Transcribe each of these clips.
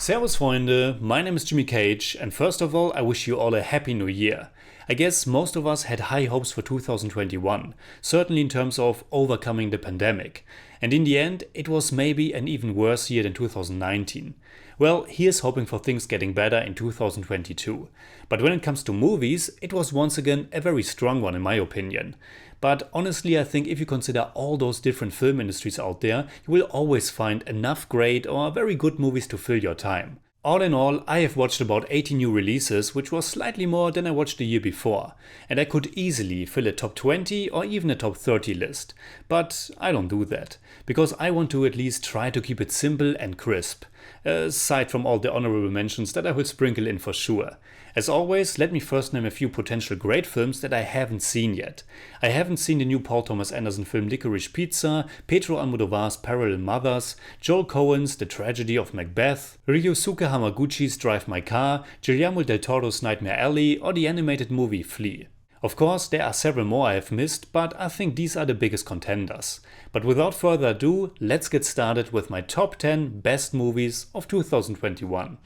Servus Freunde, my name is Jimmy Cage, and first of all I wish you all a happy new year. I guess most of us had high hopes for 2021, certainly in terms of overcoming the pandemic. And in the end, it was maybe an even worse year than 2019. Well, here's hoping for things getting better in 2022. But when it comes to movies, it was once again a very strong one in my opinion. But honestly, I think if you consider all those different film industries out there, you will always find enough great or very good movies to fill your time. All in all, I have watched about 80 new releases, which was slightly more than I watched the year before, and I could easily fill a top 20 or even a top 30 list. But I don't do that, because I want to at least try to keep it simple and crisp, aside from all the honorable mentions that I will sprinkle in for sure. As always, let me first name a few potential great films that I haven't seen yet. I haven't seen the new Paul Thomas Anderson film Licorice Pizza, Pedro Almodovar's Parallel Mothers, Joel Coen's The Tragedy of Macbeth, Ryosuke Hamaguchi's Drive My Car, Guillermo del Toro's Nightmare Alley, or the animated movie Flea. Of course, there are several more I have missed, but I think these are the biggest contenders. But without further ado, let's get started with my top 10 best movies of 2021.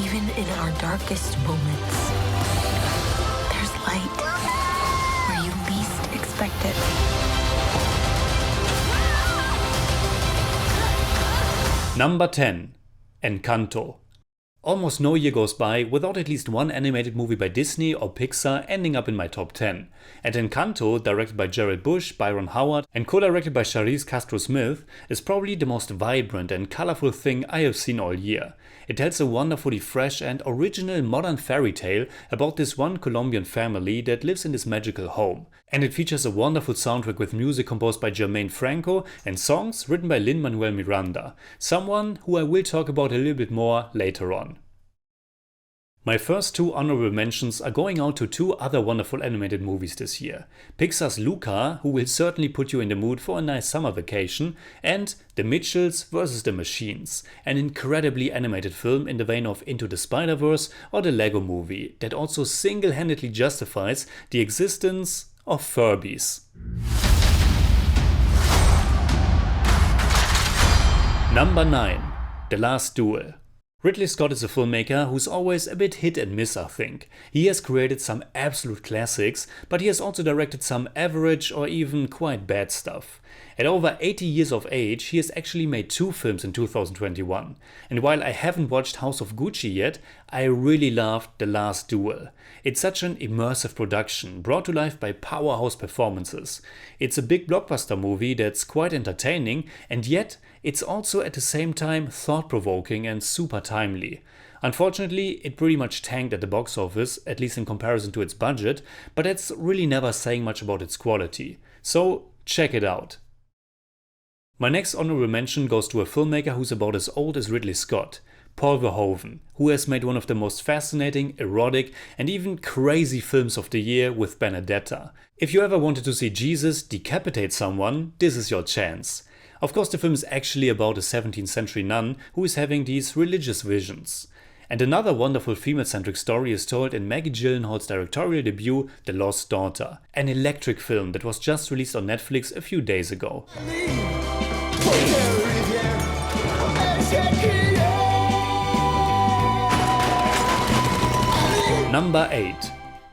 Even in our darkest moments, there's light where you least expect it. Number 10. Encanto. Almost no year goes by without at least one animated movie by Disney or Pixar ending up in my top 10. And Encanto, directed by Jared Bush, Byron Howard, and co-directed by Charisse Castro-Smith, is probably the most vibrant and colorful thing I have seen all year. It tells a wonderfully fresh and original modern fairy tale about this one Colombian family that lives in this magical home. And it features a wonderful soundtrack with music composed by Jermaine Franco and songs written by Lin-Manuel Miranda, someone who I will talk about a little bit more later on. My first two honorable mentions are going out to two other wonderful animated movies this year. Pixar's Luca, who will certainly put you in the mood for a nice summer vacation, and The Mitchells vs. the Machines, an incredibly animated film in the vein of Into the Spider-Verse or the Lego Movie that also single-handedly justifies the existence of Furbies. Number 9. The Last Duel. Ridley Scott is a filmmaker who's always a bit hit and miss, I think. He has created some absolute classics, but he has also directed some average or even quite bad stuff. At over 80 years of age, he has actually made two films in 2021. And while I haven't watched House of Gucci yet, I really loved The Last Duel. It's such an immersive production, brought to life by powerhouse performances. It's a big blockbuster movie that's quite entertaining, and yet it's also at the same time thought-provoking and super timely. Unfortunately, it pretty much tanked at the box office, at least in comparison to its budget, but that's really never saying much about its quality. So check it out. My next honorable mention goes to a filmmaker who's about as old as Ridley Scott, Paul Verhoeven, who has made one of the most fascinating, erotic and even crazy films of the year with Benedetta. If you ever wanted to see Jesus decapitate someone, this is your chance. Of course, the film is actually about a 17th century nun who is having these religious visions. And another wonderful female-centric story is told in Maggie Gyllenhaal's directorial debut, The Lost Daughter, an electric film that was just released on Netflix a few days ago. Number 8.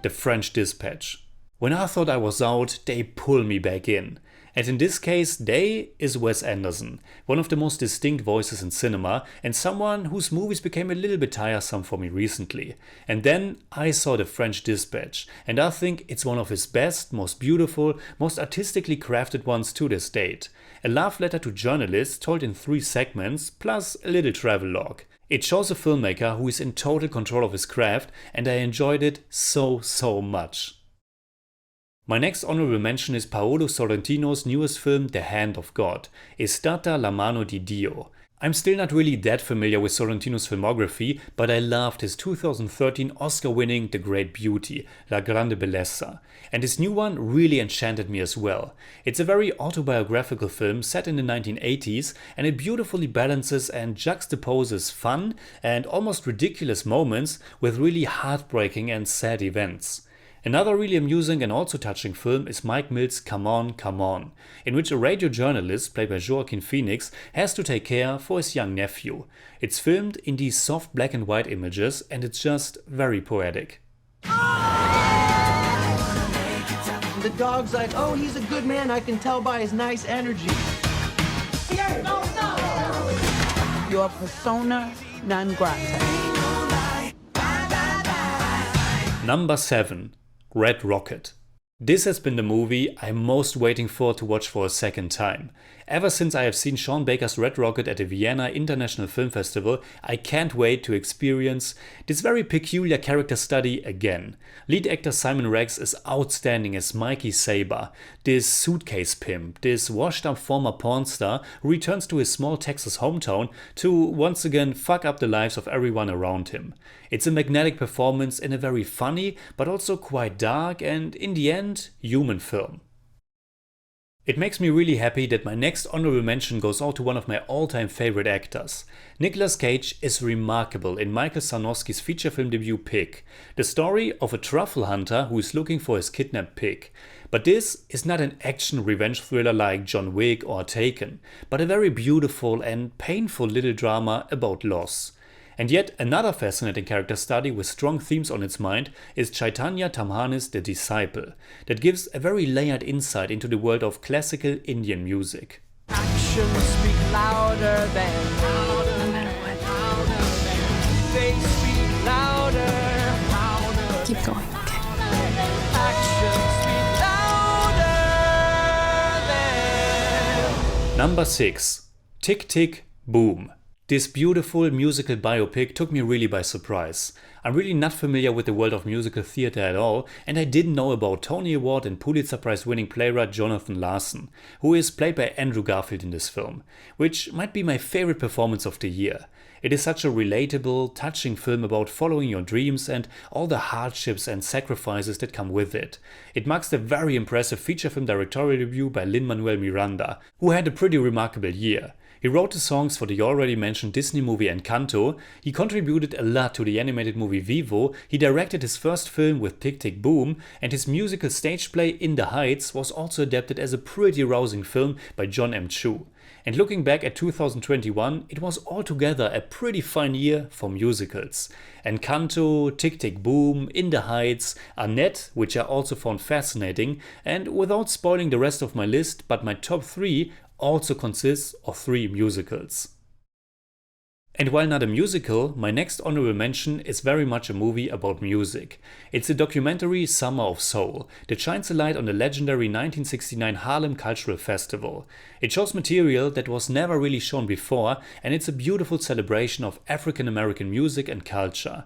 The French Dispatch. When I thought I was out, they pull me back in. And in this case, they is Wes Anderson, one of the most distinct voices in cinema and someone whose movies became a little bit tiresome for me recently. And then I saw The French Dispatch, and I think it's one of his best, most beautiful, most artistically crafted ones to this date. A love letter to journalists told in 3 segments, plus a little travelogue. It shows a filmmaker who is in total control of his craft, and I enjoyed it so much. My next honorable mention is Paolo Sorrentino's newest film The Hand of God, È stata la mano di Dio. I'm still not really that familiar with Sorrentino's filmography, but I loved his 2013 Oscar-winning The Great Beauty, La Grande Bellezza, and his new one really enchanted me as well. It's a very autobiographical film set in the 1980s, and it beautifully balances and juxtaposes fun and almost ridiculous moments with really heartbreaking and sad events. Another really amusing and also touching film is Mike Mills' Come On, Come On, in which a radio journalist, played by Joaquin Phoenix, has to take care for his young nephew. It's filmed in these soft black and white images and it's just very poetic. The dog's like, oh, he's a good man, I can tell by his nice energy. Your persona non grata. Number 7. Red Rocket. This has been the movie I'm most waiting for to watch for a second time. Ever since I have seen Sean Baker's Red Rocket at the Vienna International Film Festival, I can't wait to experience this very peculiar character study again. Lead actor Simon Rex is outstanding as Mikey Saber, this suitcase pimp, this washed up former porn star who returns to his small Texas hometown to once again fuck up the lives of everyone around him. It's a magnetic performance in a very funny but also quite dark and, in the end, human film. It makes me really happy that my next honorable mention goes out to one of my all-time favorite actors. Nicolas Cage is remarkable in Michael Sarnowski's feature film debut Pig, the story of a truffle hunter who is looking for his kidnapped pig. But this is not an action revenge thriller like John Wick or Taken, but a very beautiful and painful little drama about loss. And yet another fascinating character study with strong themes on its mind is Chaitanya Tamhane's The Disciple, that gives a very layered insight into the world of classical Indian music. Actions speak louder than No matter what, they speak louder. keep going, okay? Actions speak louder than. Number 6. Tick Tick Boom. This beautiful musical biopic took me really by surprise. I'm really not familiar with the world of musical theater at all, and I didn't know about Tony Award and Pulitzer Prize winning playwright Jonathan Larson, who is played by Andrew Garfield in this film, which might be my favorite performance of the year. It is such a relatable, touching film about following your dreams and all the hardships and sacrifices that come with it. It marks the very impressive feature film directorial debut by Lin-Manuel Miranda, who had a pretty remarkable year. He wrote the songs for the already mentioned Disney movie Encanto, he contributed a lot to the animated movie Vivo, he directed his first film with Tick Tick Boom, and his musical stage play In the Heights was also adapted as a pretty rousing film by John M. Chu. And looking back at 2021, it was altogether a pretty fine year for musicals. Encanto, Tick Tick Boom, In the Heights, Annette, which I also found fascinating, and without spoiling the rest of my list, but my top 3 also consists of 3 musicals. And while not a musical, my next honorable mention is very much a movie about music. It's the documentary Summer of Soul that shines a light on the legendary 1969 Harlem Cultural Festival. It shows material that was never really shown before, and it's a beautiful celebration of African American music and culture.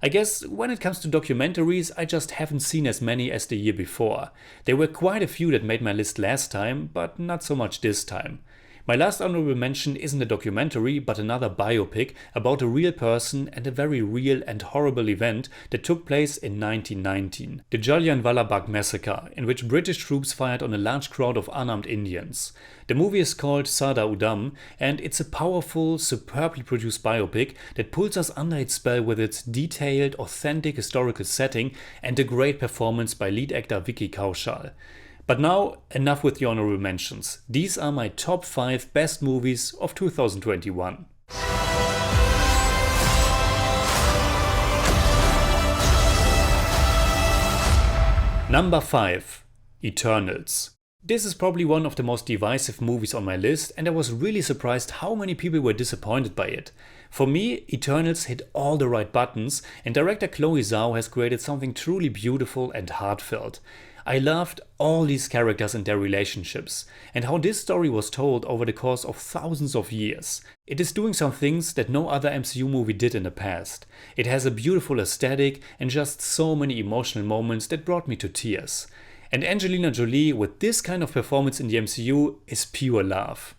I guess when it comes to documentaries, I just haven't seen as many as the year before. There were quite a few that made my list last time, but not so much this time. My last honorable mention isn't a documentary, but another biopic about a real person and a very real and horrible event that took place in 1919, the Jallianwala Bagh massacre, in which British troops fired on a large crowd of unarmed Indians. The movie is called Sada Udam, and it's a powerful, superbly produced biopic that pulls us under its spell with its detailed, authentic historical setting and a great performance by lead actor Vicky Kaushal. But now, enough with the honorable mentions. These are my top 5 best movies of 2021. Number 5. Eternals. This is probably one of the most divisive movies on my list, and I was really surprised how many people were disappointed by it. For me, Eternals hit all the right buttons, and director Chloe Zhao has created something truly beautiful and heartfelt. I loved all these characters and their relationships, and how this story was told over the course of thousands of years. It is doing some things that no other MCU movie did in the past. It has a beautiful aesthetic and just so many emotional moments that brought me to tears. And Angelina Jolie with this kind of performance in the MCU is pure love.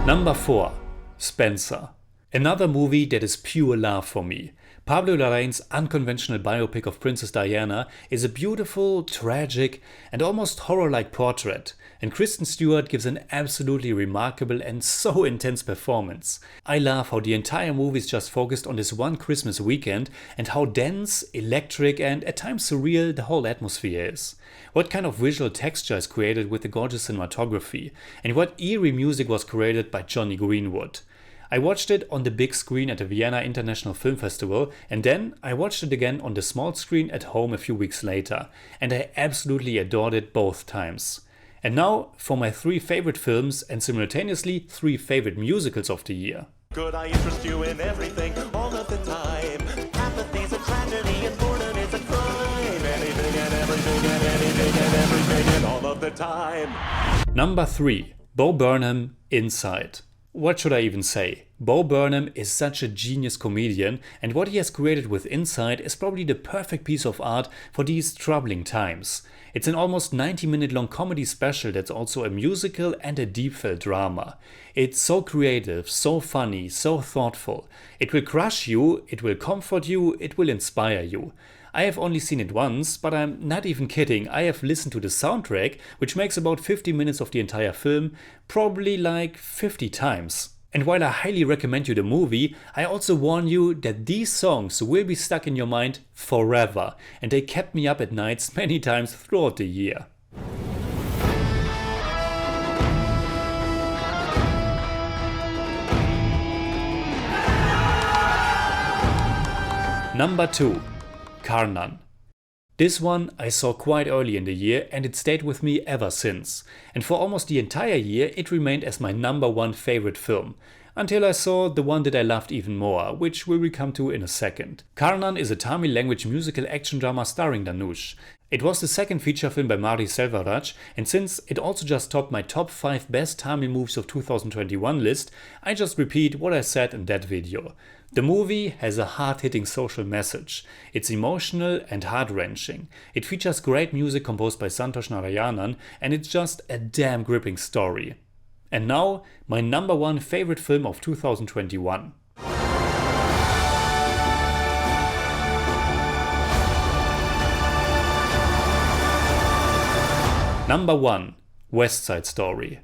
Number 4. Spencer. Another movie that is pure love for me. Pablo Larraín's unconventional biopic of Princess Diana is a beautiful, tragic, and almost horror-like portrait, and Kristen Stewart gives an absolutely remarkable and so intense performance. I love how the entire movie is just focused on this one Christmas weekend and how dense, electric, and at times surreal the whole atmosphere is. What kind of visual texture is created with the gorgeous cinematography, and what eerie music was created by Jonny Greenwood. I watched it on the big screen at the Vienna International Film Festival, and then I watched it again on the small screen at home a few weeks later, and I absolutely adored it both times. And now for my 3 favorite films and simultaneously 3 favorite musicals of the year. Could I interest you in everything all of the time? Apathy's a tragedy and boredom is a crime. Anything and everything and anything and everything and all of the time. Number 3. Bo Burnham, Inside. What should I even say? Bo Burnham is such a genius comedian, and what he has created with Inside is probably the perfect piece of art for these troubling times. It's an almost 90-minute long comedy special that's also a musical and a deep-felt drama. It's so creative, so funny, so thoughtful. It will crush you, it will comfort you, it will inspire you. I have only seen it once, but I'm not even kidding. I have listened to the soundtrack, which makes about 50 minutes of the entire film, probably like 50 times. And while I highly recommend you the movie, I also warn you that these songs will be stuck in your mind forever, and they kept me up at nights many times throughout the year. Number 2. Karnan. This one I saw quite early in the year and it stayed with me ever since. And for almost the entire year it remained as my number 1 favorite film. Until I saw the one that I loved even more, which we will come to in a second. Karnan is a Tamil language musical action drama starring Dhanush. It was the second feature film by Mari Selvaraj, and since it also just topped my top 5 best Tamil movies of 2021 list, I just repeat what I said in that video. The movie has a hard-hitting social message. It's emotional and heart-wrenching. It features great music composed by Santosh Narayanan, and it's just a damn gripping story. And now, my number 1 favorite film of 2021. Number 1. West Side Story.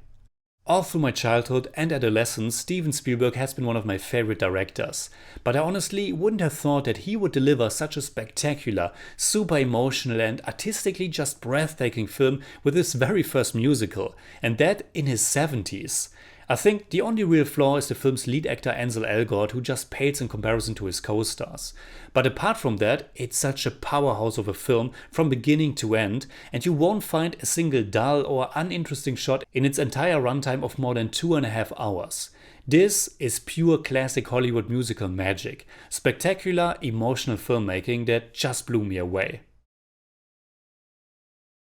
All through my childhood and adolescence, Steven Spielberg has been one of my favorite directors. But I honestly wouldn't have thought that he would deliver such a spectacular, super emotional and artistically just breathtaking film with his very first musical, and that in his 70s. I think the only real flaw is the film's lead actor Ansel Elgort, who just pales in comparison to his co-stars. But apart from that, it's such a powerhouse of a film from beginning to end, and you won't find a single dull or uninteresting shot in its entire runtime of more than 2.5 hours. This is pure classic Hollywood musical magic, spectacular, emotional filmmaking that just blew me away.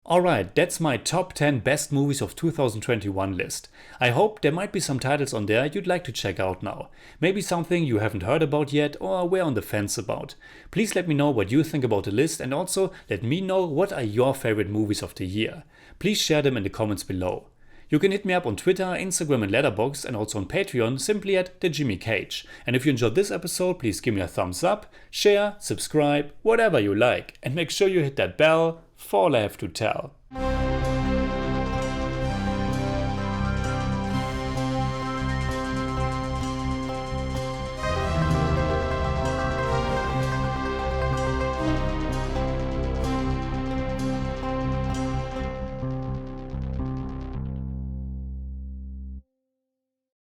Alright, that's my top 10 best movies of 2021 list. I hope there might be some titles on there you'd like to check out now. Maybe something you haven't heard about yet or were on the fence about. Please let me know what you think about the list and also let me know what are your favorite movies of the year. Please share them in the comments below. You can hit me up on Twitter, Instagram and Letterboxd and also on Patreon simply at TheJimmyCage. And if you enjoyed this episode, please give me a thumbs up, share, subscribe, whatever you like. And make sure you hit that bell for all I have to tell.